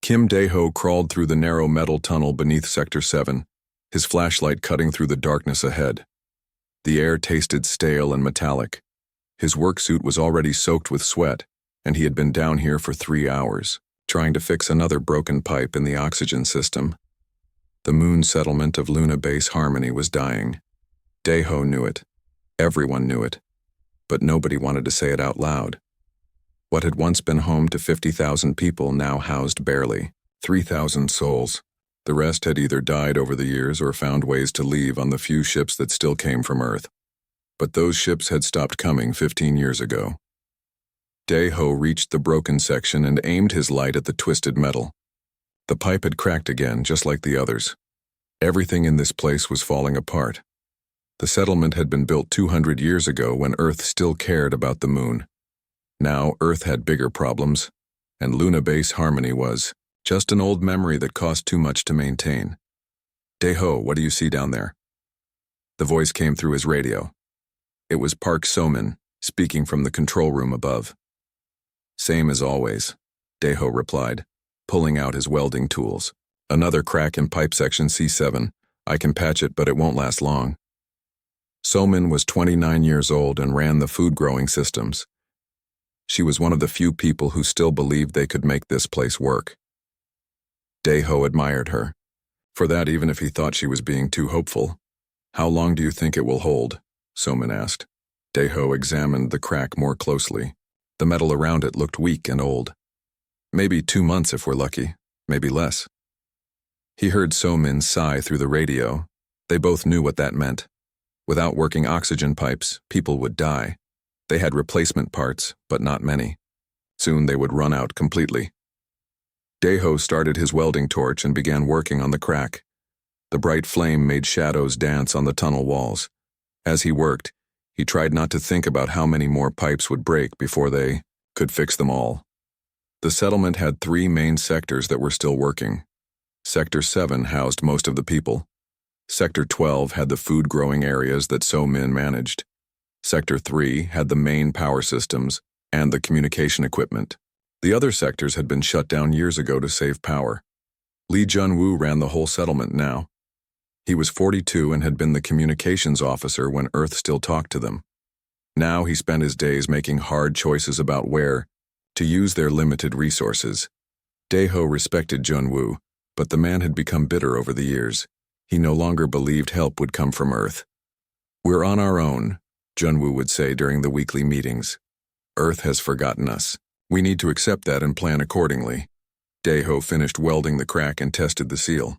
Kim Dae-ho crawled through the narrow metal tunnel beneath Sector 7, his flashlight cutting through the darkness ahead. The air tasted stale and metallic. His work suit was already soaked with sweat, and he had been down here for 3 hours, trying to fix another broken pipe in the oxygen system. The moon settlement of Luna Base Harmony was dying. Dae-ho knew it. Everyone knew it. But nobody wanted to say it out loud. What had once been home to 50,000 people now housed barely 3,000 souls. The rest had either died over the years or found ways to leave on the few ships that still came from Earth. But those ships had stopped coming 15 years ago. Dae-ho reached the broken section and aimed his light at the twisted metal. The pipe had cracked again, just like the others. Everything in this place was falling apart. The settlement had been built 200 years ago when Earth still cared about the moon. Now Earth had bigger problems, and Luna Base Harmony was just an old memory that cost too much to maintain. Dae-ho, what do you see down there? The voice came through his radio. It was Park So-min, speaking from the control room above. Same as always, Dae-ho replied, pulling out his welding tools. Another crack in pipe section C7. I can patch it, but it won't last long. So-min was 29 years old and ran the food-growing systems. She was one of the few people who still believed they could make this place work. Dae-ho admired her. For that, even if he thought she was being too hopeful. How long do you think it will hold? So-min asked. Dae-ho examined the crack more closely. The metal around it looked weak and old. Maybe 2 months if we're lucky, maybe less. He heard So-min sigh through the radio. They both knew what that meant. Without working oxygen pipes, people would die. They had replacement parts, but not many. Soon they would run out completely. Dae-ho started his welding torch and began working on the crack. The bright flame made shadows dance on the tunnel walls. As he worked, he tried not to think about how many more pipes would break before they could fix them all. The settlement had 3 main sectors that were still working. Sector 7 housed most of the people. Sector 12 had the food-growing areas that So-min managed. Sector 3 had the main power systems and the communication equipment. The other sectors had been shut down years ago to save power. Lee Jun-woo ran the whole settlement now. He was 42 and had been the communications officer when Earth still talked to them. Now he spent his days making hard choices about where to use their limited resources. Dae-ho respected Jun-woo, but the man had become bitter over the years. He no longer believed help would come from Earth. We're on our own, Jun-woo would say during the weekly meetings. Earth has forgotten us. We need to accept that and plan accordingly. Dae-ho finished welding the crack and tested the seal.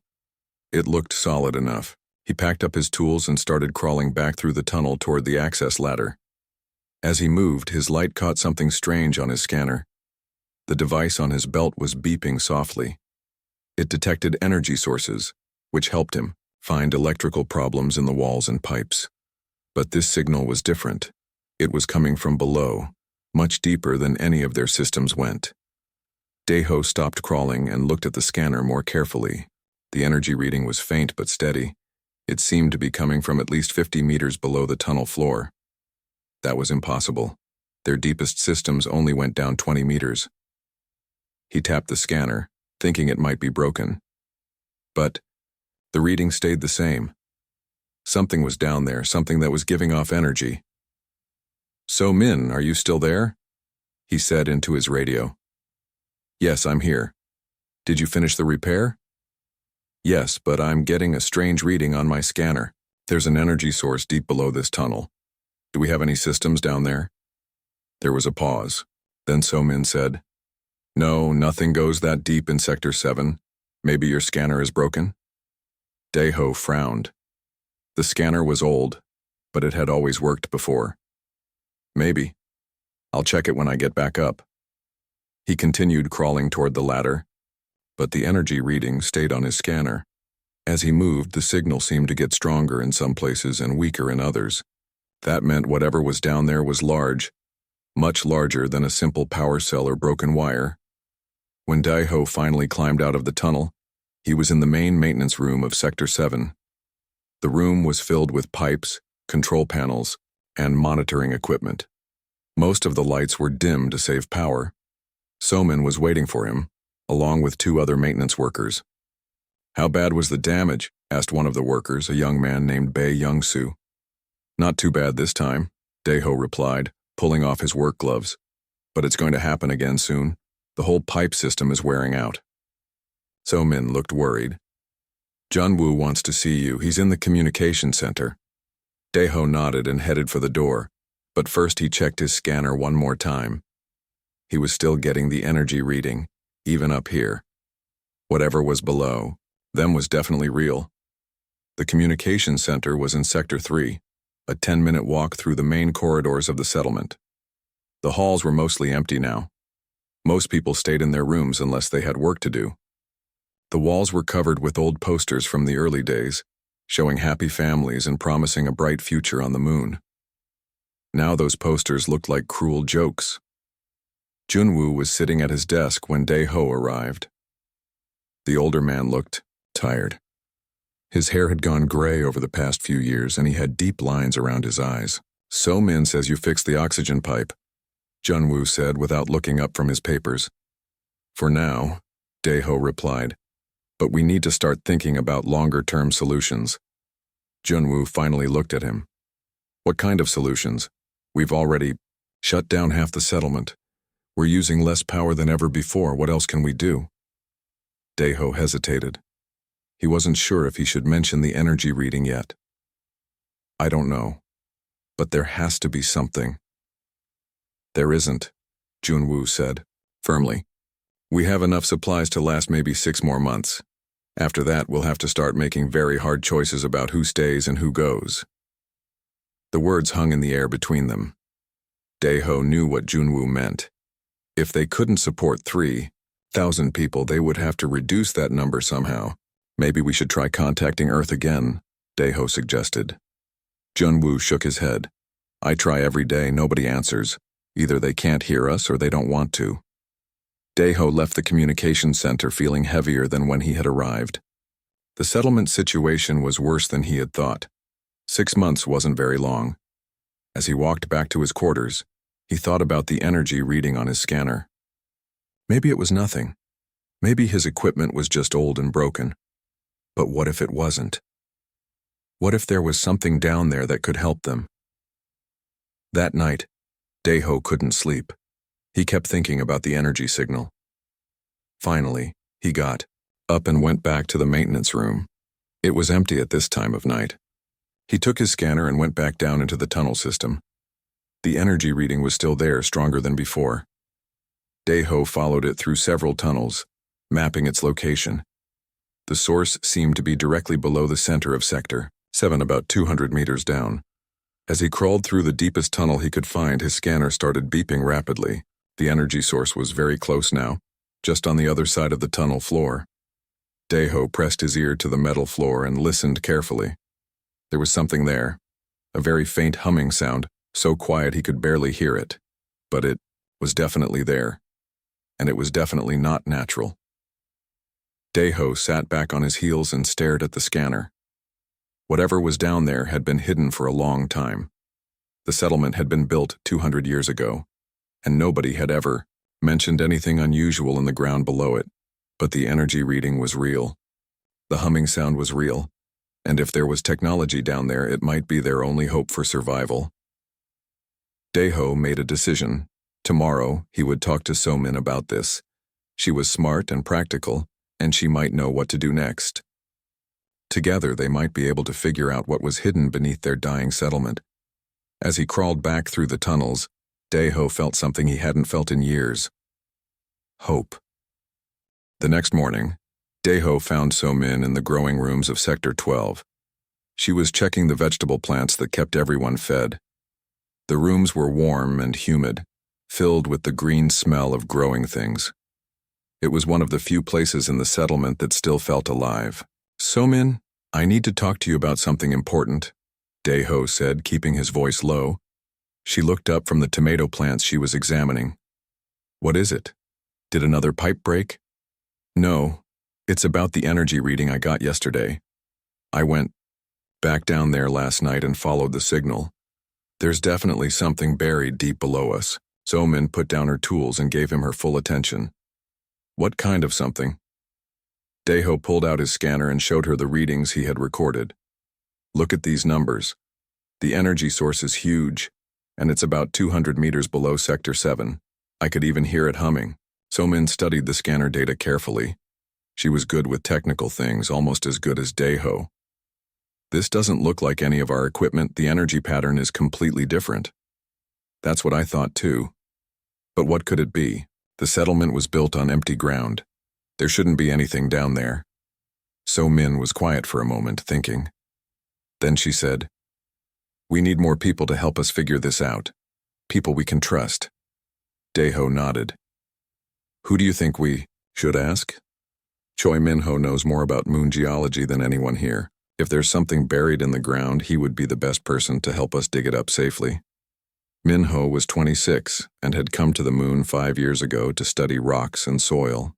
It looked solid enough. He packed up his tools and started crawling back through the tunnel toward the access ladder. As he moved, his light caught something strange on his scanner. The device on his belt was beeping softly. It detected energy sources, which helped him find electrical problems in the walls and pipes. But this signal was different. It was coming from below, much deeper than any of their systems went. Dae-ho stopped crawling and looked at the scanner more carefully. The energy reading was faint but steady. It seemed to be coming from at least 50 meters below the tunnel floor. That was impossible. Their deepest systems only went down 20 meters. He tapped the scanner, thinking it might be broken. But the reading stayed the same. Something was down there, something that was giving off energy. So-min, are you still there? He said into his radio. Yes, I'm here. Did you finish the repair? Yes, but I'm getting a strange reading on my scanner. There's an energy source deep below this tunnel. Do we have any systems down there? There was a pause. Then So-min said, No, nothing goes that deep in Sector 7. Maybe your scanner is broken? Dae-ho frowned. The scanner was old, but it had always worked before. Maybe. I'll check it when I get back up. He continued crawling toward the ladder, but the energy reading stayed on his scanner. As he moved, the signal seemed to get stronger in some places and weaker in others. That meant whatever was down there was large, much larger than a simple power cell or broken wire. When Dae-ho finally climbed out of the tunnel, he was in the main maintenance room of Sector 7. The room was filled with pipes, control panels, and monitoring equipment. Most of the lights were dim to save power. So-min was waiting for him, along with 2 other maintenance workers. "How bad was the damage?" asked one of the workers, a young man named Bae Young-soo. "Not too bad this time," Dae-ho replied, pulling off his work gloves. "But it's going to happen again soon. The whole pipe system is wearing out." So-min looked worried. "Jun-woo wants to see you. He's in the communication center." Dae-ho nodded and headed for the door, but first he checked his scanner one more time. He was still getting the energy reading, even up here. Whatever was below them was definitely real. The communication center was in Sector 3, a 10-minute walk through the main corridors of the settlement. The halls were mostly empty now. Most people stayed in their rooms unless they had work to do. The walls were covered with old posters from the early days, showing happy families and promising a bright future on the moon. Now those posters looked like cruel jokes. Jun-woo was sitting at his desk when Dae-ho arrived. The older man looked tired. His hair had gone gray over the past few years, and he had deep lines around his eyes. "So-min says you fixed the oxygen pipe," Jun-woo said without looking up from his papers. "For now," Dae-ho replied, "but we need to start thinking about longer-term solutions." Jun-woo finally looked at him. "What kind of solutions? We've already shut down half the settlement. We're using less power than ever before. What else can we do?" Dae-ho hesitated. He wasn't sure if he should mention the energy reading yet. "I don't know, but there has to be something." "There isn't," Jun-woo said, firmly. "We have enough supplies to last maybe 6 more months. After that, we'll have to start making very hard choices about who stays and who goes." The words hung in the air between them. Dae-ho knew what Jun-woo meant. If they couldn't support 3,000 people, they would have to reduce that number somehow. "Maybe we should try contacting Earth again," Dae-ho suggested. Jun-woo shook his head. "I try every day, nobody answers. Either they can't hear us or they don't want to." Dae-ho left the communication center feeling heavier than when he had arrived. The settlement situation was worse than he had thought. 6 months wasn't very long. As he walked back to his quarters, he thought about the energy reading on his scanner. Maybe it was nothing. Maybe his equipment was just old and broken. But what if it wasn't? What if there was something down there that could help them? That night, Dae-ho couldn't sleep. He kept thinking about the energy signal. Finally, he got up and went back to the maintenance room. It was empty at this time of night. He took his scanner and went back down into the tunnel system. The energy reading was still there, stronger than before. Dae-ho followed it through several tunnels, mapping its location. The source seemed to be directly below the center of Sector 7, about 200 meters down. As he crawled through the deepest tunnel he could find, his scanner started beeping rapidly. The energy source was very close now, just on the other side of the tunnel floor. Dae-ho pressed his ear to the metal floor and listened carefully. There was something there, a very faint humming sound, so quiet he could barely hear it. But it was definitely there, and it was definitely not natural. Dae-ho sat back on his heels and stared at the scanner. Whatever was down there had been hidden for a long time. The settlement had been built 200 years ago, and nobody had ever mentioned anything unusual in the ground below it. But the energy reading was real. The humming sound was real, and if there was technology down there, it might be their only hope for survival. Dae-ho made a decision. Tomorrow, he would talk to So-min about this. She was smart and practical, and she might know what to do next. Together, they might be able to figure out what was hidden beneath their dying settlement. As he crawled back through the tunnels, Dae-ho felt something he hadn't felt in years. Hope. The next morning, Dae-ho found So-min in the growing rooms of Sector 12. She was checking the vegetable plants that kept everyone fed. The rooms were warm and humid, filled with the green smell of growing things. It was one of the few places in the settlement that still felt alive. "So-min, I need to talk to you about something important," Dae-ho said, keeping his voice low. She looked up from the tomato plants she was examining. "What is it? Did another pipe break?" "No, it's about the energy reading I got yesterday. I went back down there last night and followed the signal. There's definitely something buried deep below us." So-min put down her tools and gave him her full attention. What kind of something? Daeho pulled out his scanner and showed her the readings he had recorded. Look at these numbers. The energy source is huge, and it's about 200 meters below Sector 7. I could even hear it humming. So-min studied the scanner data carefully. She was good with technical things, almost as good as Daeho. This doesn't look like any of our equipment. The energy pattern is completely different. That's what I thought too. But what could it be? The settlement was built on empty ground. There shouldn't be anything down there. So-min was quiet for a moment, thinking. Then she said, "We need more people to help us figure this out. People we can trust." Daeho nodded. "Who do you think we should ask?" Choi Minho knows more about moon geology than anyone here. If there's something buried in the ground, he would be the best person to help us dig it up safely. Minho was 26 and had come to the moon 5 years ago to study rocks and soil.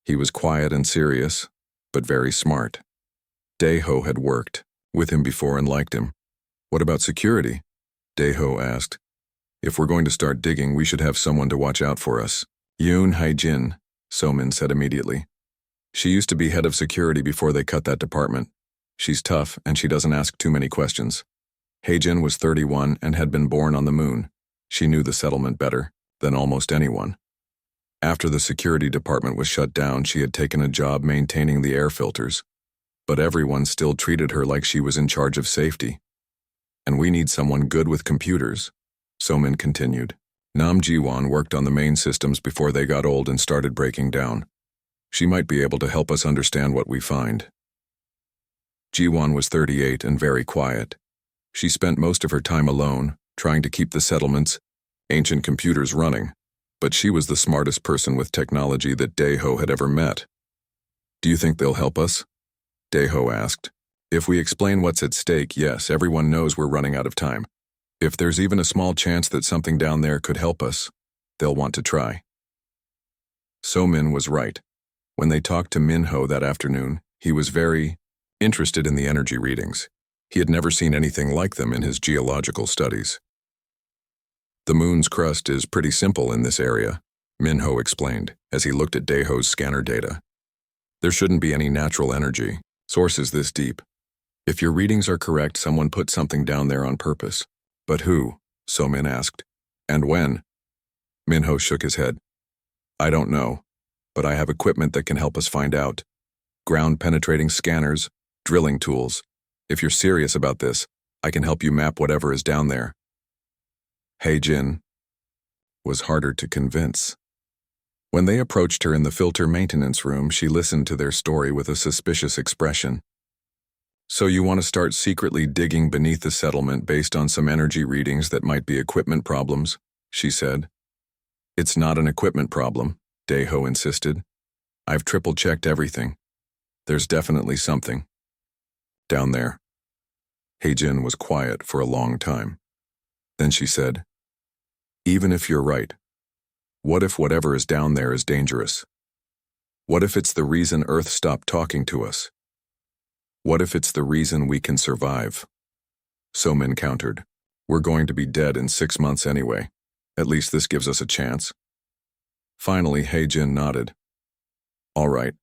He was quiet and serious, but very smart. Daeho had worked with him before and liked him. "What about security?" Daeho asked. "If we're going to start digging, we should have someone to watch out for us." "Yoon Hae-jin," So-min said immediately. "She used to be head of security before they cut that department. She's tough, and she doesn't ask too many questions." Hae-jin was 31 and had been born on the moon. She knew the settlement better than almost anyone. After the security department was shut down, she had taken a job maintaining the air filters. But everyone still treated her like she was in charge of safety. "And we need someone good with computers," So-min continued. "Nam Ji-won worked on the main systems before they got old and started breaking down. She might be able to help us understand what we find." Ji-won was 38 and very quiet. She spent most of her time alone, trying to keep the settlement's ancient computers running. But she was the smartest person with technology that Daeho had ever met. "Do you think they'll help us?" Daeho asked. "If we explain what's at stake, yes, everyone knows we're running out of time. If there's even a small chance that something down there could help us, they'll want to try." So-min was right. When they talked to Minho that afternoon, he was very interested in the energy readings. He had never seen anything like them in his geological studies. "The moon's crust is pretty simple in this area," Minho explained as he looked at Daeho's scanner data. "There shouldn't be any natural energy sources this deep. If your readings are correct, someone put something down there on purpose. But who?" So-min asked. "And when?" Minho shook his head. "I don't know, but I have equipment that can help us find out. Ground-penetrating scanners, drilling tools. If you're serious about this, I can help you map whatever is down there." Hae-jin was harder to convince. When they approached her in the filter maintenance room, she listened to their story with a suspicious expression. "So you want to start secretly digging beneath the settlement based on some energy readings that might be equipment problems?" she said. "It's not an equipment problem," Daeho insisted. "I've triple-checked everything. There's definitely something down there." Hae-jin was quiet for a long time. Then she said, "Even if you're right, what if whatever is down there is dangerous? What if it's the reason Earth stopped talking to us? What if it's the reason we can survive?" So-min countered, "We're going to be dead in 6 months anyway. At least this gives us a chance." Finally, Hae-jin nodded. "All right,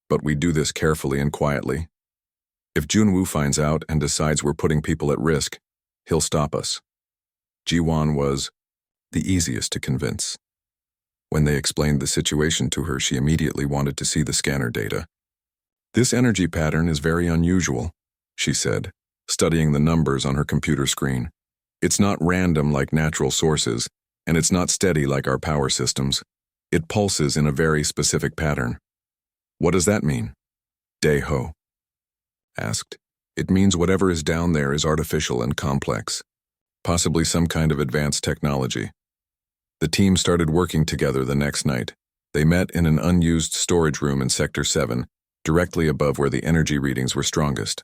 but we do this carefully and quietly. If Junwoo finds out and decides we're putting people at risk, he'll stop us." Ji-won was the easiest to convince. When they explained the situation to her, she immediately wanted to see the scanner data. "This energy pattern is very unusual," she said, studying the numbers on her computer screen. "It's not random like natural sources, and it's not steady like our power systems. It pulses in a very specific pattern." "What does that mean?" Daeho asked. "It means whatever is down there is artificial and complex, possibly some kind of advanced technology." The team started working together the next night. They met in an unused storage room in Sector 7, directly above where the energy readings were strongest.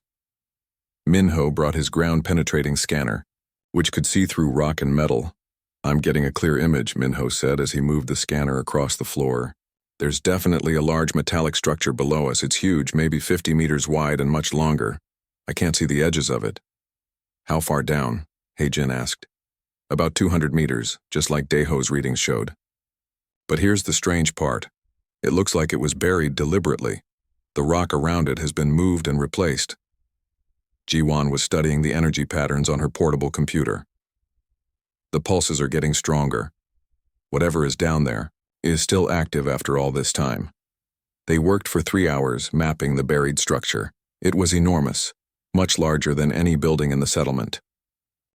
Minho brought his ground-penetrating scanner, which could see through rock and metal. "I'm getting a clear image," Minho said as he moved the scanner across the floor. "There's definitely a large metallic structure below us. It's huge, maybe 50 meters wide and much longer. I can't see the edges of it." "How far down?" Hae-jin asked. "About 200 meters, just like Daeho's readings showed." "But here's the strange part. It looks like it was buried deliberately. The rock around it has been moved and replaced. Ji-won was studying the energy patterns on her portable computer. The pulses are getting stronger. Whatever is down there is still active after all this time. They worked for 3 hours mapping the buried structure. It was enormous, much larger than any building in the settlement.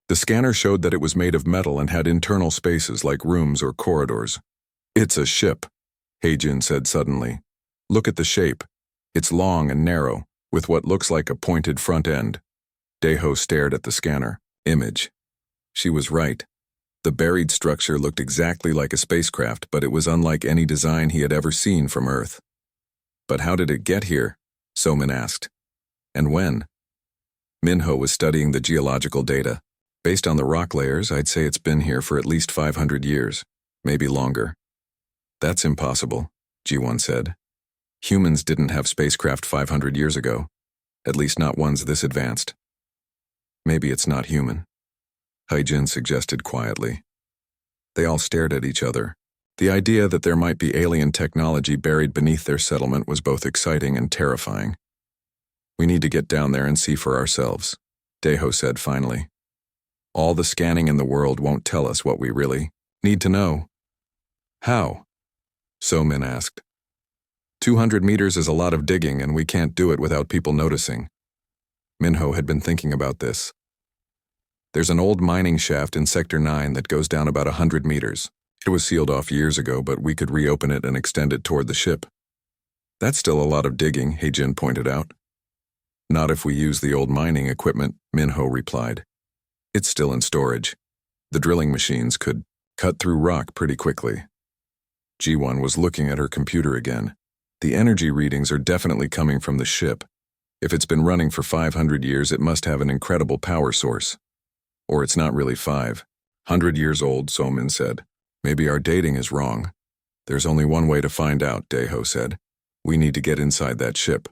The scanner showed that it was made of metal and had internal spaces like rooms or corridors. "It's a ship," Hae-jin said suddenly. "Look at the shape. It's long and narrow, with what looks like a pointed front end." Dae-ho stared at the scanner image. She was right. The buried structure looked exactly like a spacecraft, but it was unlike any design he had ever seen from Earth. "But how did it get here?" So-min asked. "And when?" Min-ho was studying the geological data. "Based on the rock layers, I'd say it's been here for at least 500 years, maybe longer." "That's impossible," Ji-won said. "Humans didn't have spacecraft 500 years ago, at least not ones this advanced." "Maybe it's not human," Hae-jin suggested quietly. They all stared at each other. The idea that there might be alien technology buried beneath their settlement was both exciting and terrifying. "We need to get down there and see for ourselves," Dae-ho said finally. "All the scanning in the world won't tell us what we really need to know." "How?" So-min asked. 200 meters is a lot of digging, and we can't do it without people noticing." Min-ho had been thinking about this. "There's an old mining shaft in Sector 9 that goes down about 100 meters. It was sealed off years ago, but we could reopen it and extend it toward the ship." "That's still a lot of digging," Hae-jin pointed out. "Not if we use the old mining equipment," Min-ho replied. "It's still in storage. The drilling machines could cut through rock pretty quickly." Ji-won was looking at her computer again. The energy readings are definitely coming from the ship. If it's been running for 500 years, it must have an incredible power source. Or it's not really 500 years old, So-min said. "Maybe our dating is wrong." "There's only one way to find out," Dae-ho said. "We need to get inside that ship."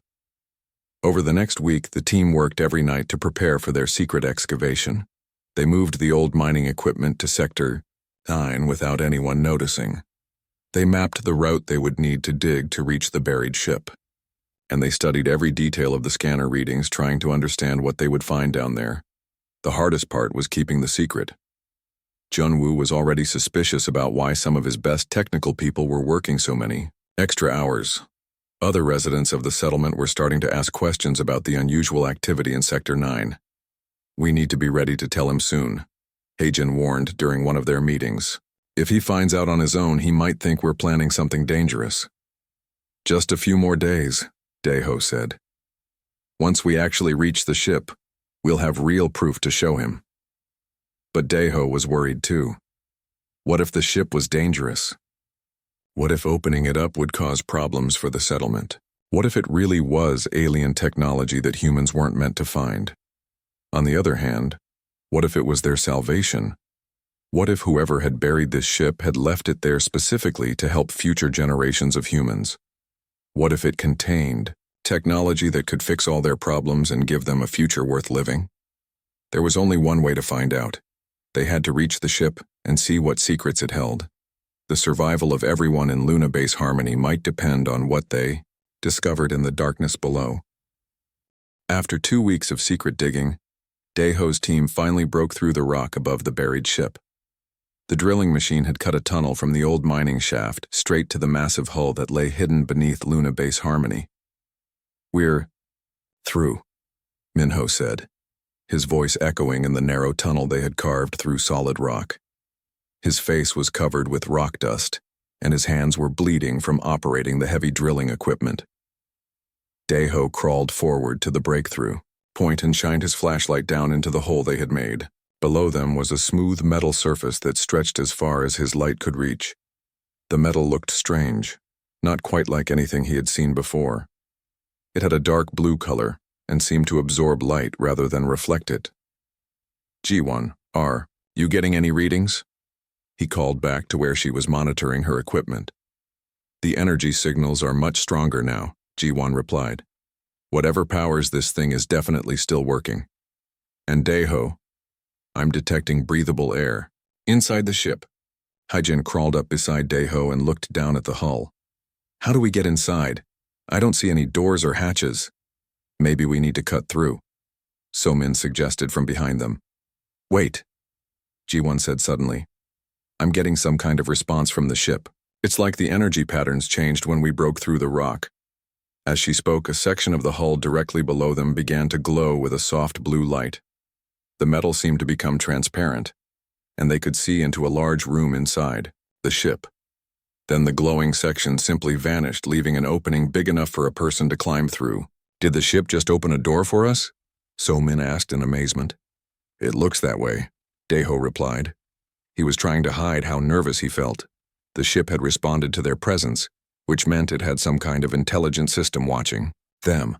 Over the next week, the team worked every night to prepare for their secret excavation. They moved the old mining equipment to Sector 9 without anyone noticing. They mapped the route they would need to dig to reach the buried ship. And they studied every detail of the scanner readings, trying to understand what they would find down there. The hardest part was keeping the secret. Jun-woo was already suspicious about why some of his best technical people were working so many extra hours. Other residents of the settlement were starting to ask questions about the unusual activity in Sector 9. "We need to be ready to tell him soon," Hae-jin warned during one of their meetings. "If he finds out on his own, he might think we're planning something dangerous." "Just a few more days," Dae-ho said. "Once we actually reach the ship, we'll have real proof to show him." But Dae-ho was worried too. What if the ship was dangerous? What if opening it up would cause problems for the settlement? What if it really was alien technology that humans weren't meant to find? On the other hand, what if it was their salvation? What if whoever had buried this ship had left it there specifically to help future generations of humans? What if it contained technology that could fix all their problems and give them a future worth living? There was only one way to find out. They had to reach the ship and see what secrets it held. The survival of everyone in Luna Base Harmony might depend on what they discovered in the darkness below. After 2 weeks of secret digging, Dae-ho's team finally broke through the rock above the buried ship. The drilling machine had cut a tunnel from the old mining shaft straight to the massive hull that lay hidden beneath Luna Base Harmony. "We're through," Min-ho said, his voice echoing in the narrow tunnel they had carved through solid rock. His face was covered with rock dust, and his hands were bleeding from operating the heavy drilling equipment. Dae-ho crawled forward to the breakthrough point and shined his flashlight down into the hole they had made. Below them was a smooth metal surface that stretched as far as his light could reach. The metal looked strange, not quite like anything he had seen before. It had a dark blue color and seemed to absorb light rather than reflect it. "Ji-won, are you getting any readings?" He called back to where she was monitoring her equipment. "The energy signals are much stronger now," Ji-won replied. "Whatever powers this thing is definitely still working." "And Dae-ho, I'm detecting breathable air inside the ship." Hae-jin crawled up beside Dae-ho and looked down at the hull. How do we get inside? I don't see any doors or hatches. Maybe we need to cut through, So-min suggested from behind them. Wait, Ji-won said suddenly. I'm getting some kind of response from the ship. It's like the energy patterns changed when we broke through the rock. As she spoke, a section of the hull directly below them began to glow with a soft blue light. The metal seemed to become transparent, and they could see into a large room inside, the ship. Then the glowing section simply vanished, leaving an opening big enough for a person to climb through. Did the ship just open a door for us? So-min asked in amazement. It looks that way, Daeho replied. He was trying to hide how nervous he felt. The ship had responded to their presence, which meant it had some kind of intelligent system watching them.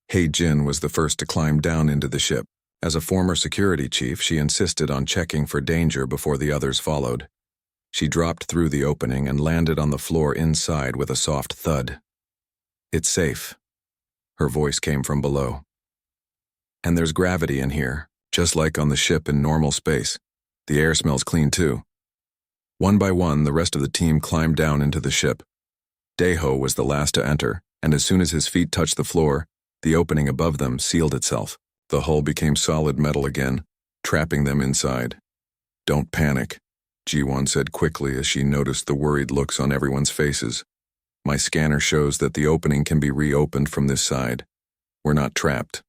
Hae-jin was the first to climb down into the ship. As a former security chief, she insisted on checking for danger before the others followed. She dropped through the opening and landed on the floor inside with a soft thud. It's safe. Her voice came from below. And there's gravity in here, just like on the ship in normal space. The air smells clean too. One by one, the rest of the team climbed down into the ship. Daeho was the last to enter, and as soon as his feet touched the floor, the opening above them sealed itself. The hull became solid metal again, trapping them inside. Don't panic, Ji-won said quickly as she noticed the worried looks on everyone's faces. My scanner shows that the opening can be reopened from this side. We're not trapped.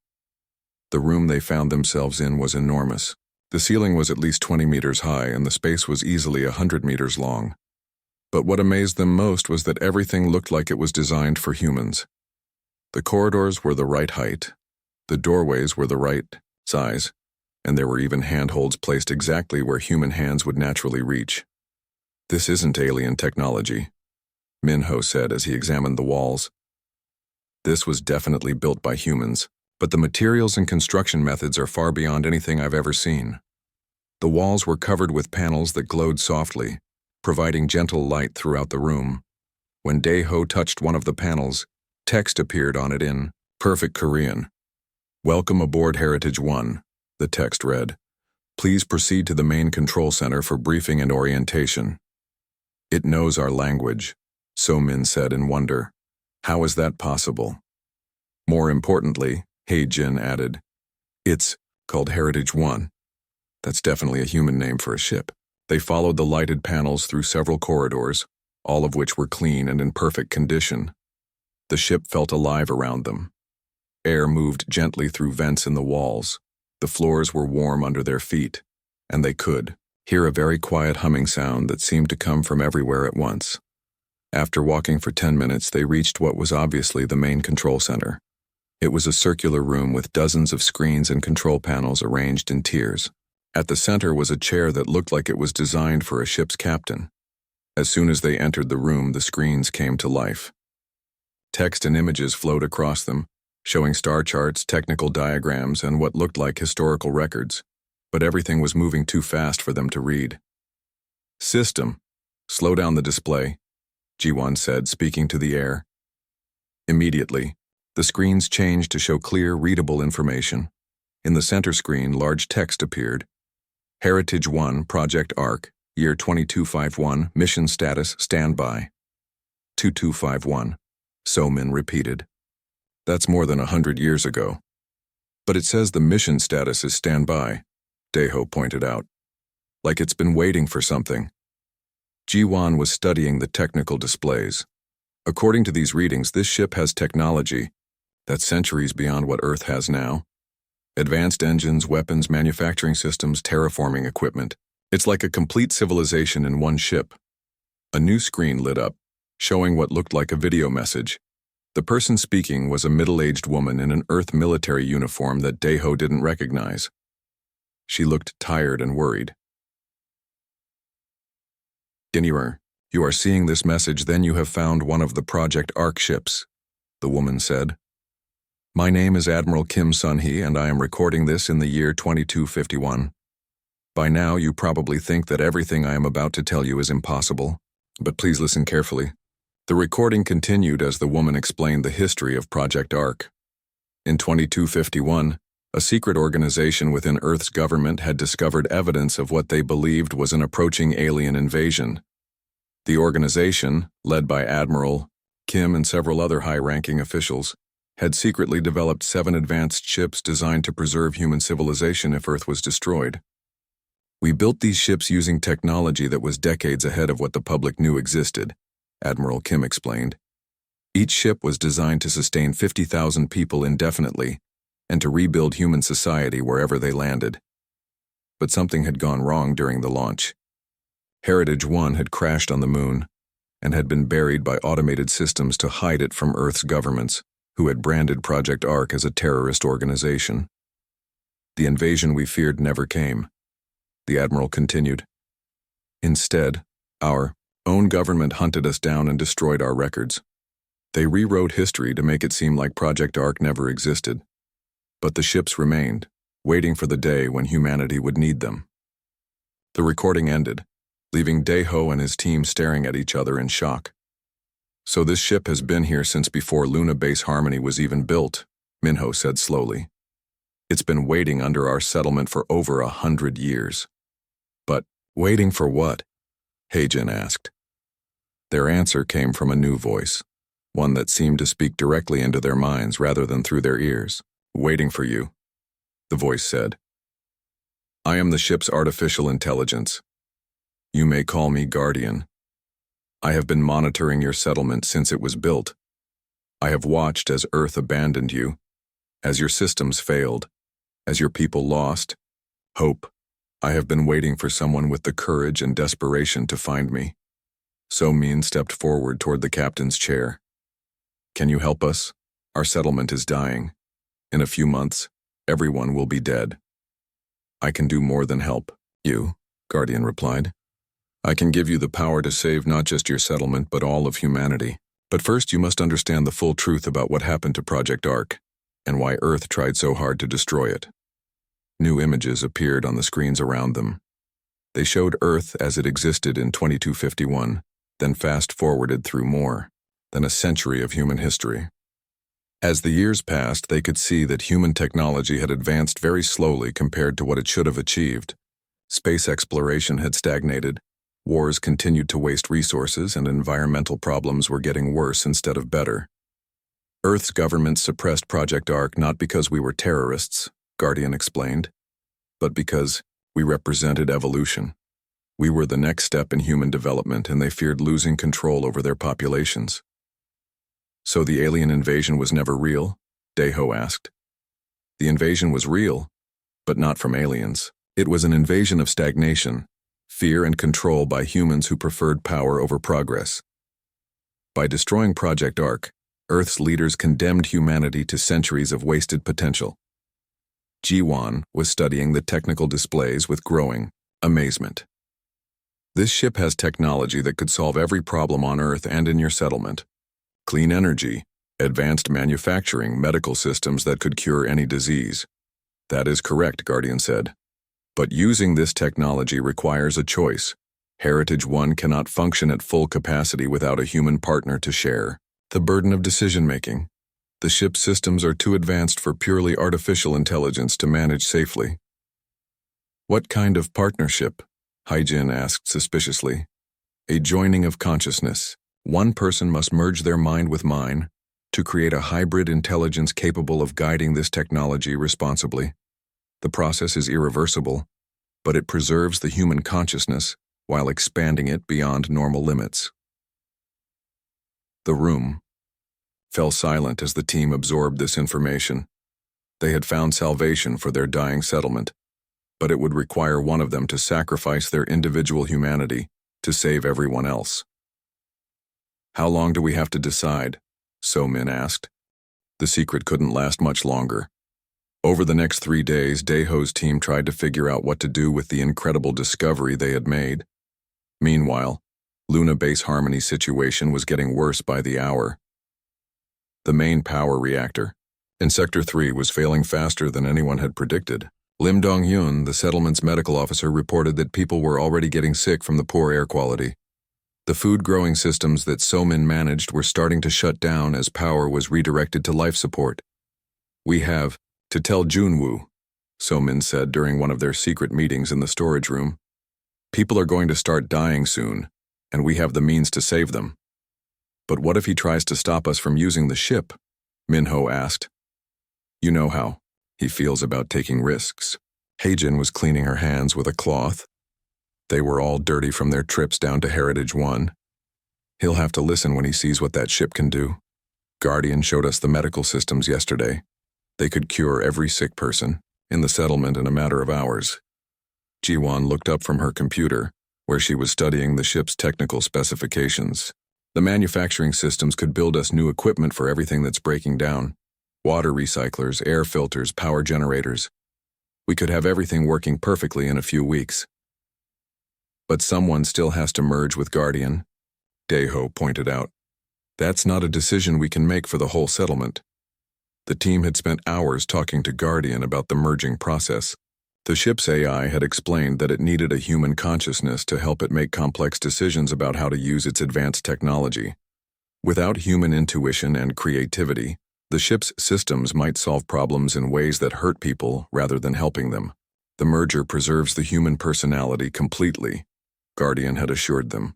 The room they found themselves in was enormous. The ceiling was at least 20 meters high and the space was easily 100 meters long. But what amazed them most was that everything looked like it was designed for humans. The corridors were the right height. The doorways were the right size, and there were even handholds placed exactly where human hands would naturally reach. This isn't alien technology, Minho said as he examined the walls. This was definitely built by humans, but the materials and construction methods are far beyond anything I've ever seen. The walls were covered with panels that glowed softly, providing gentle light throughout the room. When Daeho touched one of the panels, text appeared on it in perfect Korean. Welcome aboard Heritage 1, the text read. Please proceed to the main control center for briefing and orientation. It knows our language, So-min said in wonder. How is that possible? More importantly, Hae-jin added, it's called Heritage 1. That's definitely a human name for a ship. They followed the lighted panels through several corridors, all of which were clean and in perfect condition. The ship felt alive around them. Air moved gently through vents in the walls. The floors were warm under their feet, and they could hear a very quiet humming sound that seemed to come from everywhere at once. After walking for 10 minutes, they reached what was obviously the main control center. It was a circular room with dozens of screens and control panels arranged in tiers. At the center was a chair that looked like it was designed for a ship's captain. As soon as they entered the room, the screens came to life. Text and images flowed across them, showing star charts, technical diagrams, and what looked like historical records, but everything was moving too fast for them to read. System, slow down the display, Ji-won said, speaking to the air. Immediately, the screens changed to show clear, readable information. In the center screen, large text appeared. Heritage 1, Project ARC, Year 2251, Mission Status, Standby. 2251, So-min repeated. That's more than 100 years ago. But it says the mission status is standby, Daeho pointed out. Like it's been waiting for something. Ji-won was studying the technical displays. According to these readings, this ship has technology that's centuries beyond what Earth has now. Advanced engines, weapons, manufacturing systems, terraforming equipment. It's like a complete civilization in one ship. A new screen lit up, showing what looked like a video message. The person speaking was a middle-aged woman in an Earth military uniform that Daeho didn't recognize. She looked tired and worried. Anywhere, you are seeing this message, then you have found one of the Project ARC ships, the woman said. My name is Admiral Kim Sun-hee, and I am recording this in the year 2251. By now, you probably think that everything I am about to tell you is impossible, but please listen carefully. The recording continued as the woman explained the history of Project ARC. In 2251, a secret organization within Earth's government had discovered evidence of what they believed was an approaching alien invasion. The organization, led by Admiral Kim and several other high-ranking officials had secretly developed 7 advanced ships designed to preserve human civilization if Earth was destroyed. We built these ships using technology that was decades ahead of what the public knew existed, Admiral Kim explained. Each ship was designed to sustain 50,000 people indefinitely and to rebuild human society wherever they landed. But something had gone wrong during the launch. Heritage 1 had crashed on the moon and had been buried by automated systems to hide it from Earth's governments, who had branded Project Ark as a terrorist organization. The invasion we feared never came, the Admiral continued. Instead, our own government hunted us down and destroyed our records. They rewrote history to make it seem like Project Ark never existed. But the ships remained, waiting for the day when humanity would need them. The recording ended, leaving Daeho and his team staring at each other in shock. So this ship has been here since before Luna Base Harmony was even built, Minho said slowly. It's been waiting under our settlement for over 100 years. But waiting for what? Heijin asked. Their answer came from a new voice, one that seemed to speak directly into their minds rather than through their ears. Waiting for you, the voice said. I am the ship's artificial intelligence. You may call me Guardian. I have been monitoring your settlement since it was built. I have watched as Earth abandoned you, as your systems failed, as your people lost hope. I have been waiting for someone with the courage and desperation to find me. So-min stepped forward toward the captain's chair. Can you help us? Our settlement is dying. In a few months, everyone will be dead. I can do more than help you, Guardian replied. I can give you the power to save not just your settlement but all of humanity. But first you must understand the full truth about what happened to Project Ark, and why Earth tried so hard to destroy it. New images appeared on the screens around them. They showed Earth as it existed in 2251, then fast-forwarded through more than a century of human history. As the years passed, they could see that human technology had advanced very slowly compared to what it should have achieved. Space exploration had stagnated, wars continued to waste resources, and environmental problems were getting worse instead of better. Earth's government suppressed Project Ark not because we were terrorists, Guardian explained, but because we represented evolution. We were the next step in human development, and they feared losing control over their populations. So the alien invasion was never real? Daeho asked. The invasion was real, but not from aliens. It was an invasion of stagnation, fear and control by humans who preferred power over progress. By destroying Project Ark, Earth's leaders condemned humanity to centuries of wasted potential. Jiwon was studying the technical displays with growing amazement. This ship has technology that could solve every problem on Earth and in your settlement. Clean energy, advanced manufacturing, medical systems that could cure any disease. That is correct, Guardian said. But using this technology requires a choice. Heritage 1 cannot function at full capacity without a human partner to share the burden of decision-making. The ship's systems are too advanced for purely artificial intelligence to manage safely. What kind of partnership? Heijin asked suspiciously. A joining of consciousness. One person must merge their mind with mine to create a hybrid intelligence capable of guiding this technology responsibly. The process is irreversible, but it preserves the human consciousness while expanding it beyond normal limits. The room fell silent as the team absorbed this information. They had found salvation for their dying settlement, but it would require one of them to sacrifice their individual humanity to save everyone else. How long do we have to decide? So-min asked. The secret couldn't last much longer. Over the next 3 days, Daeho's team tried to figure out what to do with the incredible discovery they had made. Meanwhile, Luna Base Harmony's situation was getting worse by the hour. The main power reactor in Sector 3 was failing faster than anyone had predicted. Lim Dong-hyun, the settlement's medical officer, reported that people were already getting sick from the poor air quality. The food-growing systems that So-min managed were starting to shut down as power was redirected to life support. We have to tell Junwoo, So-min said during one of their secret meetings in the storage room. People are going to start dying soon, and we have the means to save them. But what if he tries to stop us from using the ship? Minho asked. You know how he feels about taking risks. Heijin was cleaning her hands with a cloth. They were all dirty from their trips down to Heritage 1. He'll have to listen when he sees what that ship can do. Guardian showed us the medical systems yesterday. They could cure every sick person in the settlement in a matter of hours. Jiwon looked up from her computer, where she was studying the ship's technical specifications. The manufacturing systems could build us new equipment for everything that's breaking down. Water recyclers, air filters, power generators. We could have everything working perfectly in a few weeks. But someone still has to merge with Guardian, Daeho pointed out. That's not a decision we can make for the whole settlement. The team had spent hours talking to Guardian about the merging process. The ship's AI had explained that it needed a human consciousness to help it make complex decisions about how to use its advanced technology. Without human intuition and creativity, the ship's systems might solve problems in ways that hurt people rather than helping them. The merger preserves the human personality completely, Guardian had assured them.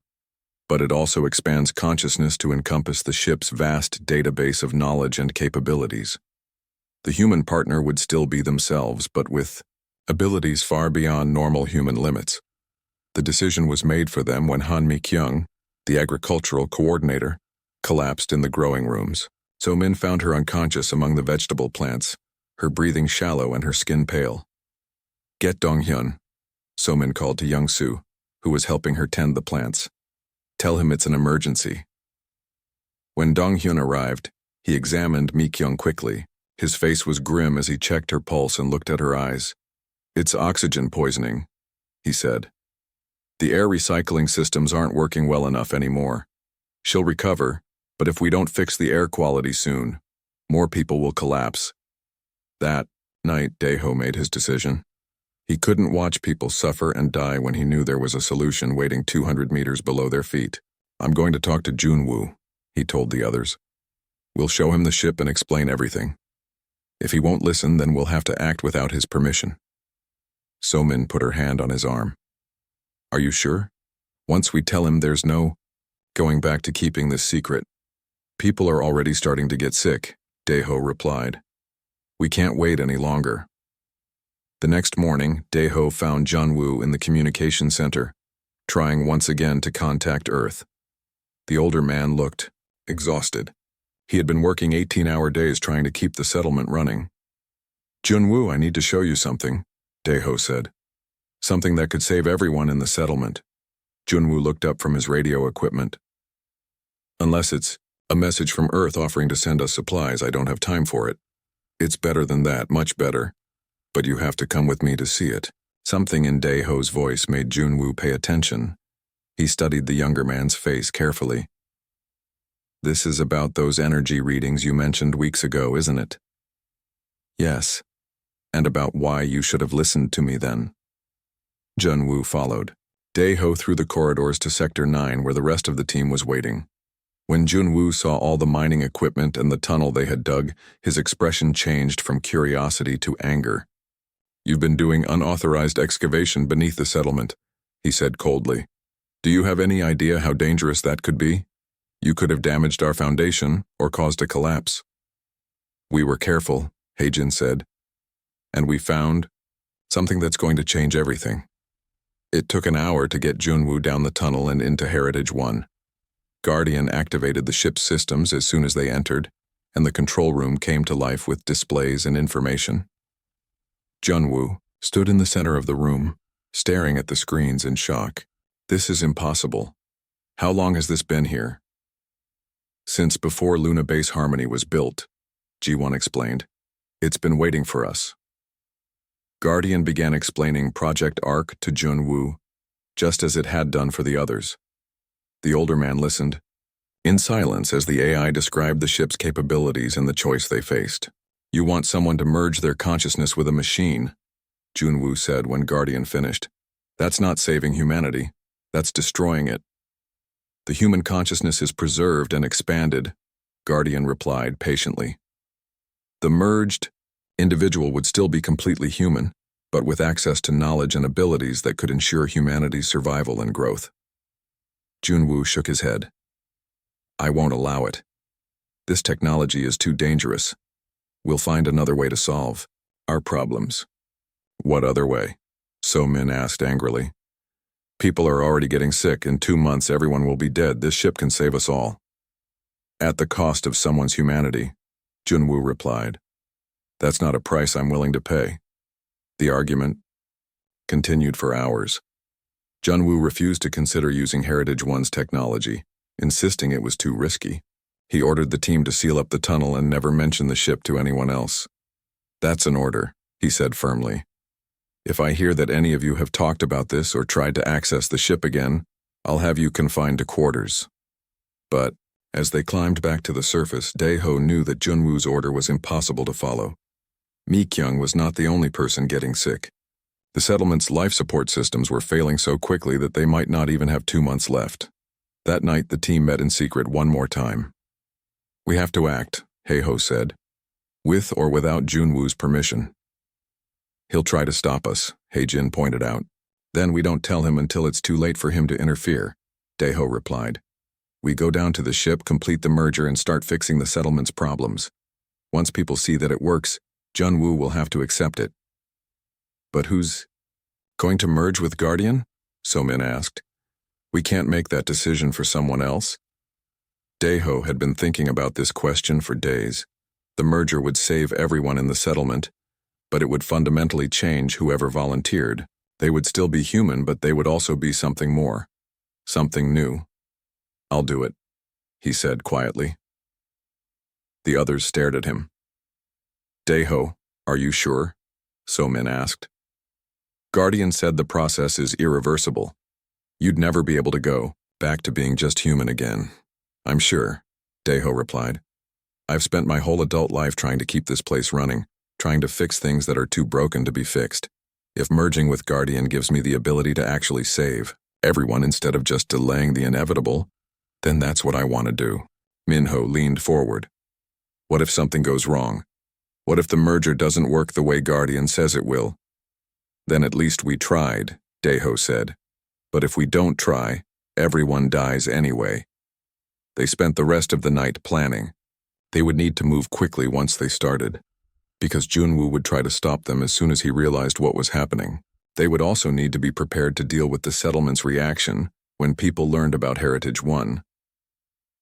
But it also expands consciousness to encompass the ship's vast database of knowledge and capabilities. The human partner would still be themselves, but with abilities far beyond normal human limits. The decision was made for them when Han Mi-kyung, the agricultural coordinator, collapsed in the growing rooms. So-min found her unconscious among the vegetable plants, her breathing shallow and her skin pale. Get Dong-hyun, So-min called to Young-soo, who was helping her tend the plants. Tell him it's an emergency. When Dong-hyun arrived, he examined Mi-kyung quickly. His face was grim as he checked her pulse and looked at her eyes. It's oxygen poisoning, he said. The air recycling systems aren't working well enough anymore. She'll recover, but if we don't fix the air quality soon, more people will collapse. That night, Daeho made his decision. He couldn't watch people suffer and die when he knew there was a solution waiting 200 meters below their feet. I'm going to talk to Junwoo, he told the others. We'll show him the ship and explain everything. If he won't listen, then we'll have to act without his permission. So-min put her hand on his arm. Are you sure? Once we tell him there's no going back to keeping this secret. People are already starting to get sick, Daeho replied. We can't wait any longer. The next morning, Daeho found Junwoo in the communication center, trying once again to contact Earth. The older man looked exhausted. He had been working 18-hour days trying to keep the settlement running. Junwoo, I need to show you something, Daeho said. Something that could save everyone in the settlement. Junwoo looked up from his radio equipment. Unless it's a message from Earth offering to send us supplies, I don't have time for it. It's better than that, much better. But you have to come with me to see it. Something in Daeho's voice made Junwoo pay attention. He studied the younger man's face carefully. This is about those energy readings you mentioned weeks ago, isn't it? Yes. And about why you should have listened to me then. Junwoo followed. Daeho through the corridors to Sector 9 where the rest of the team was waiting. When Junwoo saw all the mining equipment and the tunnel they had dug, his expression changed from curiosity to anger. You've been doing unauthorized excavation beneath the settlement, he said coldly. Do you have any idea how dangerous that could be? You could have damaged our foundation or caused a collapse. We were careful, Heijin said. And we found something that's going to change everything. It took an hour to get Junwoo down the tunnel and into Heritage 1. Guardian activated the ship's systems as soon as they entered, and the control room came to life with displays and information. Junwoo stood in the center of the room, staring at the screens in shock. This is impossible. How long has this been here? Since before Luna Base Harmony was built, G1 explained. It's been waiting for us. Guardian began explaining Project Arc to Junwoo, just as it had done for the others. The older man listened, in silence as the AI described the ship's capabilities and the choice they faced. You want someone to merge their consciousness with a machine, Junwoo said when Guardian finished. That's not saving humanity. That's destroying it. The human consciousness is preserved and expanded, Guardian replied patiently. The merged individual would still be completely human, but with access to knowledge and abilities that could ensure humanity's survival and growth. Junwoo shook his head. I won't allow it. This technology is too dangerous. We'll find another way to solve our problems. What other way? So Min asked angrily. People are already getting sick. In 2 months, everyone will be dead. This ship can save us all. At the cost of someone's humanity, Junwoo replied. That's not a price I'm willing to pay. The argument continued for hours. Junwoo refused to consider using Heritage One's technology, insisting it was too risky. He ordered the team to seal up the tunnel and never mention the ship to anyone else. That's an order, he said firmly. If I hear that any of you have talked about this or tried to access the ship again, I'll have you confined to quarters. But, as they climbed back to the surface, Daeho knew that Junwoo's order was impossible to follow. Mi-kyung was not the only person getting sick. The settlement's life support systems were failing so quickly that they might not even have 2 months left. That night, the team met in secret one more time. We have to act, Haeho said, with or without Junwoo's permission. He'll try to stop us, Haejin pointed out. Then we don't tell him until it's too late for him to interfere, Daeho replied. We go down to the ship, complete the merger, and start fixing the settlement's problems. Once people see that it works, Junwoo will have to accept it. But who's going to merge with Guardian? So-min asked. We can't make that decision for someone else. Daeho had been thinking about this question for days. The merger would save everyone in the settlement, but it would fundamentally change whoever volunteered. They would still be human, but they would also be something more. Something new. I'll do it, he said quietly. The others stared at him. Daeho, are you sure? So-min asked. Guardian said the process is irreversible. You'd never be able to go back to being just human again. I'm sure, Daeho replied. I've spent my whole adult life trying to keep this place running, trying to fix things that are too broken to be fixed. If merging with Guardian gives me the ability to actually save everyone instead of just delaying the inevitable, then that's what I want to do. Minho leaned forward. What if something goes wrong? What if the merger doesn't work the way Guardian says it will? Then at least we tried, Daeho said. But if we don't try, everyone dies anyway. They spent the rest of the night planning. They would need to move quickly once they started, because Junwoo would try to stop them as soon as he realized what was happening. They would also need to be prepared to deal with the settlement's reaction when people learned about Heritage One.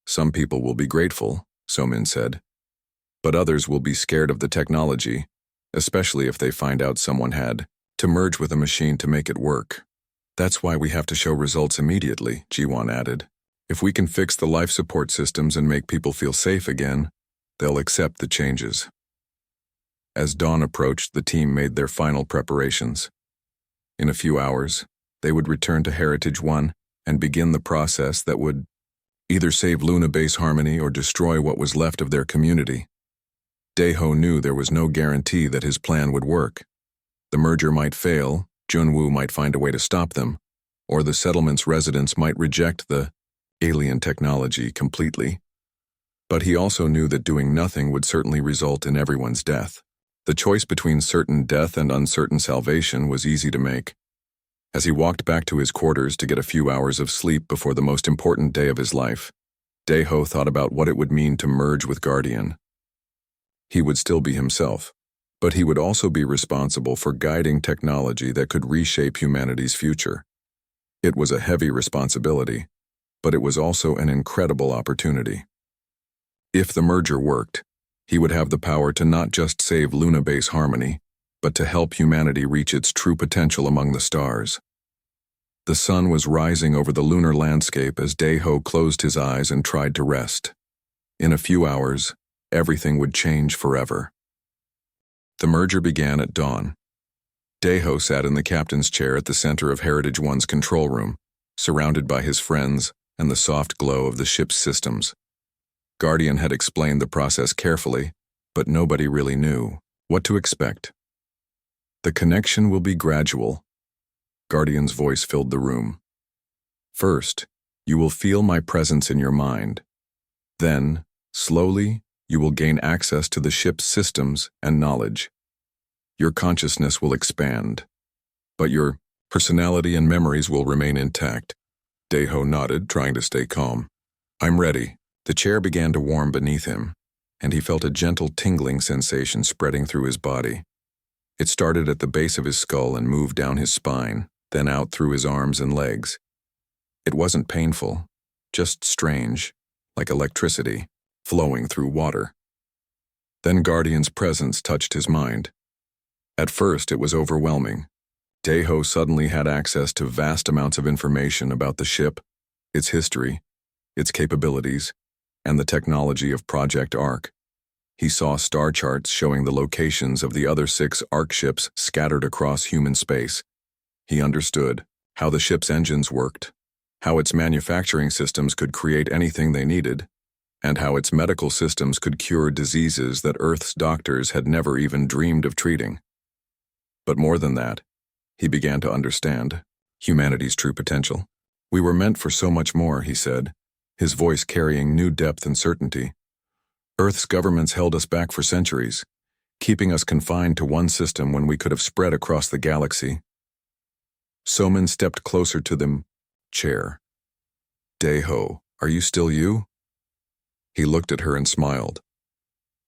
Some people will be grateful, So-min said, but others will be scared of the technology, especially if they find out someone had to merge with a machine to make it work. That's why we have to show results immediately, Ji-won added. If we can fix the life support systems and make people feel safe again, they'll accept the changes. As dawn approached, the team made their final preparations. In a few hours, they would return to Heritage One and begin the process that would either save Luna Base Harmony or destroy what was left of their community. Daeho knew there was no guarantee that his plan would work. The merger might fail, Junwoo might find a way to stop them, or the settlement's residents might reject the alien technology completely. But he also knew that doing nothing would certainly result in everyone's death. The choice between certain death and uncertain salvation was easy to make. As he walked back to his quarters to get a few hours of sleep before the most important day of his life, Daeho thought about what it would mean to merge with Guardian. He would still be himself, but he would also be responsible for guiding technology that could reshape humanity's future. It was a heavy responsibility, but it was also an incredible opportunity. If the merger worked, he would have the power to not just save Luna Base Harmony, but to help humanity reach its true potential among the stars. The sun was rising over the lunar landscape as Daeho closed his eyes and tried to rest. In a few hours, everything would change forever. The merger began at dawn. Daeho sat in the captain's chair at the center of Heritage One's control room, surrounded by his friends and the soft glow of the ship's systems. Guardian had explained the process carefully, but nobody really knew what to expect. The connection will be gradual. Guardian's voice filled the room. First, you will feel my presence in your mind. Then, slowly, you will gain access to the ship's systems and knowledge. Your consciousness will expand, but your personality and memories will remain intact. Daeho nodded, trying to stay calm. I'm ready, The chair began to warm beneath him, and he felt a gentle tingling sensation spreading through his body. It started at the base of his skull and moved down his spine, then out through his arms and legs. It wasn't painful, just strange, like electricity flowing through water. Then Guardian's presence touched his mind. At first, it was overwhelming. Deho suddenly had access to vast amounts of information about the ship, its history, its capabilities, and the technology of Project Ark. He saw star charts showing the locations of the other 6 Ark ships scattered across human space. He understood how the ship's engines worked, how its manufacturing systems could create anything they needed, and how its medical systems could cure diseases that Earth's doctors had never even dreamed of treating. But more than that, he began to understand humanity's true potential. We were meant for so much more, he said, his voice carrying new depth and certainty. Earth's governments held us back for centuries, keeping us confined to one system when we could have spread across the galaxy. Soman stepped closer to the chair. Deho, are you still you? He looked at her and smiled.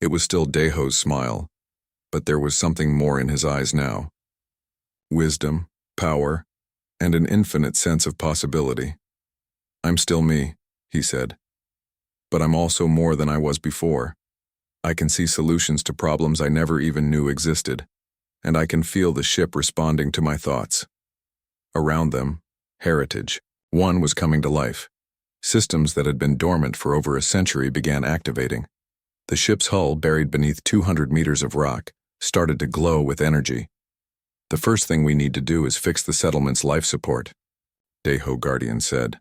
It was still Deho's smile, but there was something more in his eyes now. Wisdom, power, and an infinite sense of possibility. I'm still me, he said. But I'm also more than I was before. I can see solutions to problems I never even knew existed, and I can feel the ship responding to my thoughts. Around them, heritage. One was coming to life. Systems that had been dormant for over a century began activating. The ship's hull, buried beneath 200 meters of rock, started to glow with energy. The first thing we need to do is fix the settlement's life support, Deho Guardian said.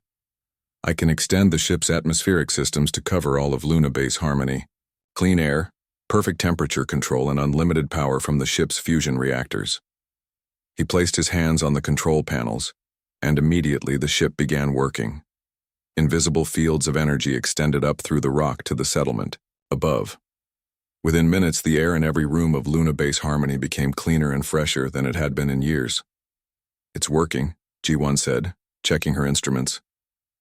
I can extend the ship's atmospheric systems to cover all of Luna Base Harmony. Clean air, perfect temperature control, and unlimited power from the ship's fusion reactors. He placed his hands on the control panels, and immediately the ship began working. Invisible fields of energy extended up through the rock to the settlement, above. Within minutes, the air in every room of Luna Base Harmony became cleaner and fresher than it had been in years. It's working, G1 said, checking her instruments.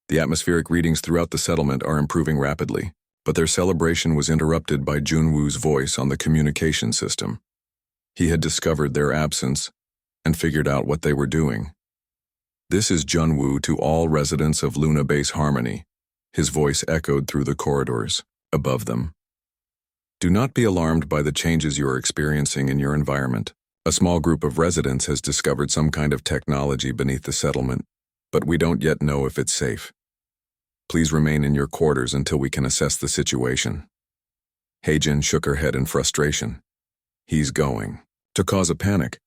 The atmospheric readings throughout the settlement are improving rapidly, but their celebration was interrupted by Junwoo's voice on the communication system. He had discovered their absence and figured out what they were doing. This is Junwoo to all residents of Luna Base Harmony. His voice echoed through the corridors, above them. Do not be alarmed by the changes you are experiencing in your environment. A small group of residents has discovered some kind of technology beneath the settlement, but we don't yet know if it's safe. Please remain in your quarters until we can assess the situation. Heijin shook her head in frustration. He's going to cause a panic.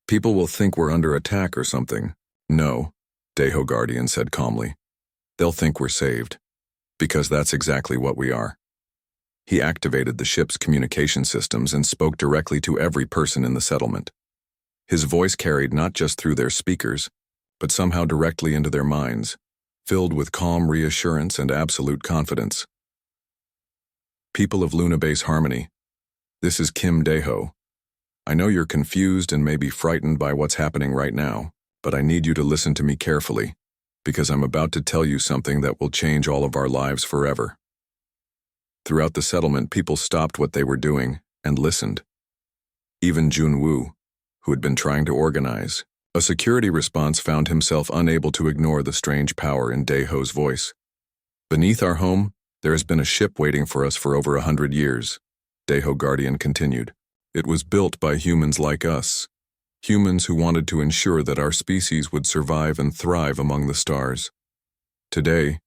People will think we're under attack or something. No, Deho Guardian said calmly. They'll think we're saved, because that's exactly what we are. He activated the ship's communication systems and spoke directly to every person in the settlement. His voice carried not just through their speakers, but somehow directly into their minds, filled with calm reassurance and absolute confidence. People of Luna Base Harmony, this is Kim Deho. I know you're confused and maybe frightened by what's happening right now, but I need you to listen to me carefully, because I'm about to tell you something that will change all of our lives forever. Throughout the settlement, people stopped what they were doing and listened. Even Junwoo, who had been trying to organize a security response, found himself unable to ignore the strange power in Deho's voice. Beneath our home, there has been a ship waiting for us for over 100 years, Deho Guardian continued. It was built by humans like us, humans who wanted to ensure that our species would survive and thrive among the stars. Today,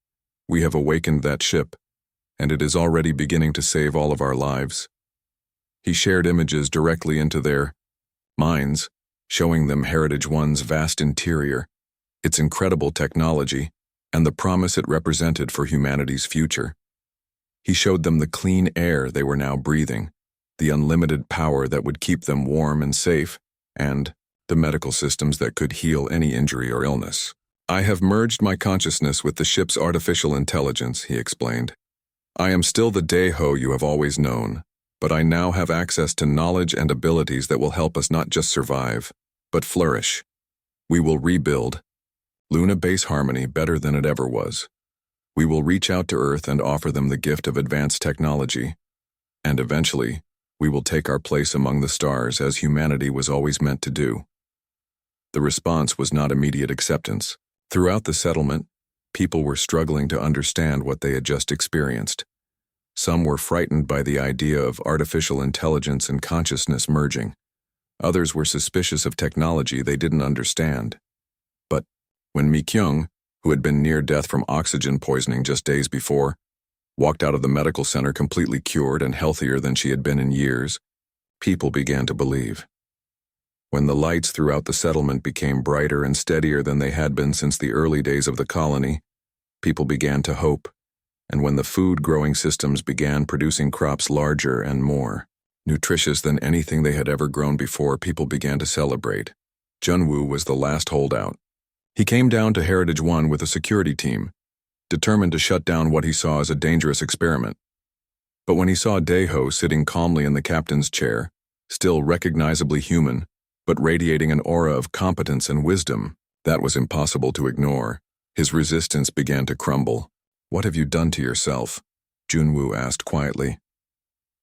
we have awakened that ship, and it is already beginning to save all of our lives. He shared images directly into their minds, showing them Heritage One's vast interior, its incredible technology, and the promise it represented for humanity's future. He showed them the clean air they were now breathing, the unlimited power that would keep them warm and safe, and the medical systems that could heal any injury or illness. I have merged my consciousness with the ship's artificial intelligence, he explained. I am still the Deho you have always known, but I now have access to knowledge and abilities that will help us not just survive, but flourish. We will rebuild Luna Base Harmony better than it ever was. We will reach out to Earth and offer them the gift of advanced technology. And eventually, we will take our place among the stars as humanity was always meant to do. The response was not immediate acceptance. Throughout the settlement, people were struggling to understand what they had just experienced. Some were frightened by the idea of artificial intelligence and consciousness merging. Others were suspicious of technology they didn't understand. But when Mi-kyung, who had been near death from oxygen poisoning just days before, walked out of the medical center completely cured and healthier than she had been in years, people began to believe. When the lights throughout the settlement became brighter and steadier than they had been since the early days of the colony, people began to hope. And when the food-growing systems began producing crops larger and more nutritious than anything they had ever grown before, people began to celebrate. Junwoo was the last holdout. He came down to Heritage 1 with a security team, determined to shut down what he saw as a dangerous experiment. But when he saw Daeho sitting calmly in the captain's chair, still recognizably human, but radiating an aura of competence and wisdom, that was impossible to ignore. His resistance began to crumble. "What have you done to yourself?" Junwoo asked quietly.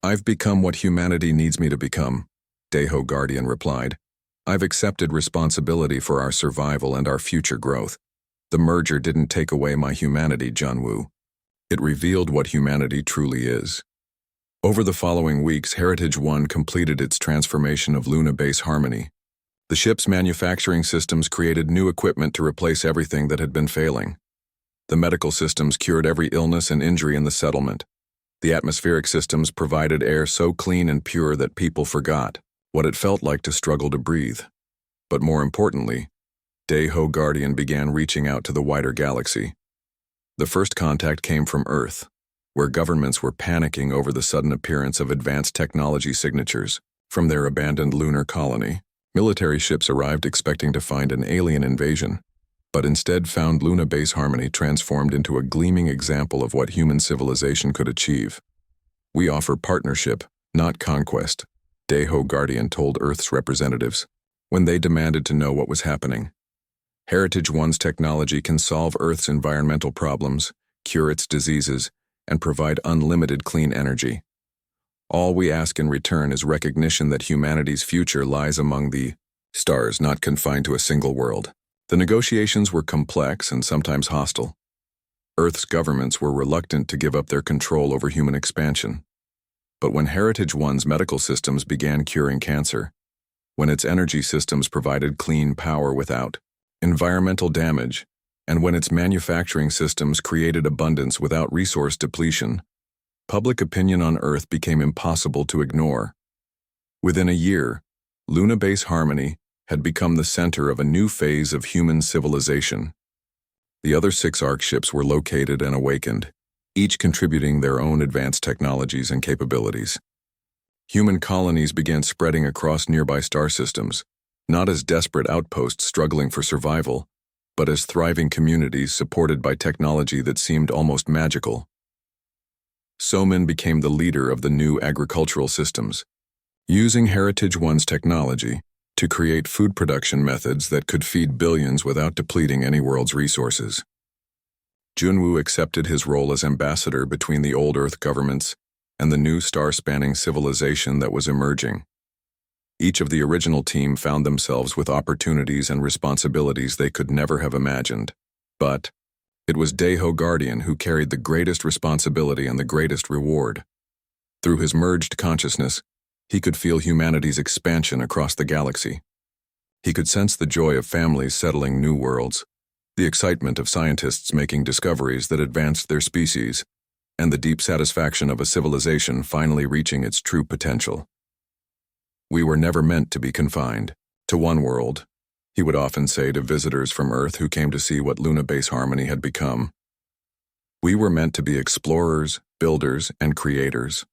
"I've become what humanity needs me to become," Daeho Guardian replied. "I've accepted responsibility for our survival and our future growth. The merger didn't take away my humanity, Junwoo. It revealed what humanity truly is." Over the following weeks, Heritage 1 completed its transformation of Luna Base Harmony. The ship's manufacturing systems created new equipment to replace everything that had been failing. The medical systems cured every illness and injury in the settlement. The atmospheric systems provided air so clean and pure that people forgot what it felt like to struggle to breathe. But more importantly, Daeho Guardian began reaching out to the wider galaxy. The first contact came from Earth, where governments were panicking over the sudden appearance of advanced technology signatures from their abandoned lunar colony. Military ships arrived expecting to find an alien invasion, but instead found Luna Base Harmony transformed into a gleaming example of what human civilization could achieve. "We offer partnership, not conquest," Daeho Guardian told Earth's representatives when they demanded to know what was happening. Heritage 1's technology can solve Earth's environmental problems, cure its diseases, and provide unlimited clean energy. All we ask in return is recognition that humanity's future lies among the stars, not confined to a single world. The negotiations were complex and sometimes hostile. Earth's governments were reluctant to give up their control over human expansion. But when Heritage 1's medical systems began curing cancer, when its energy systems provided clean power without environmental damage, and when its manufacturing systems created abundance without resource depletion, public opinion on Earth became impossible to ignore. Within a year, Luna Base Harmony had become the center of a new phase of human civilization. The other 6 ARC ships were located and awakened, each contributing their own advanced technologies and capabilities. Human colonies began spreading across nearby star systems, not as desperate outposts struggling for survival, but as thriving communities supported by technology that seemed almost magical. Somin became the leader of the new agricultural systems, using Heritage 1's technology to create food production methods that could feed billions without depleting any world's resources. Junwoo accepted his role as ambassador between the old Earth governments and the new star-spanning civilization that was emerging. Each of the original team found themselves with opportunities and responsibilities they could never have imagined. But it was Daeho Guardian who carried the greatest responsibility and the greatest reward. Through his merged consciousness, he could feel humanity's expansion across the galaxy. He could sense the joy of families settling new worlds, the excitement of scientists making discoveries that advanced their species, and the deep satisfaction of a civilization finally reaching its true potential. "We were never meant to be confined to one world," he would often say to visitors from Earth who came to see what Luna Base Harmony had become. "We were meant to be explorers, builders, and creators."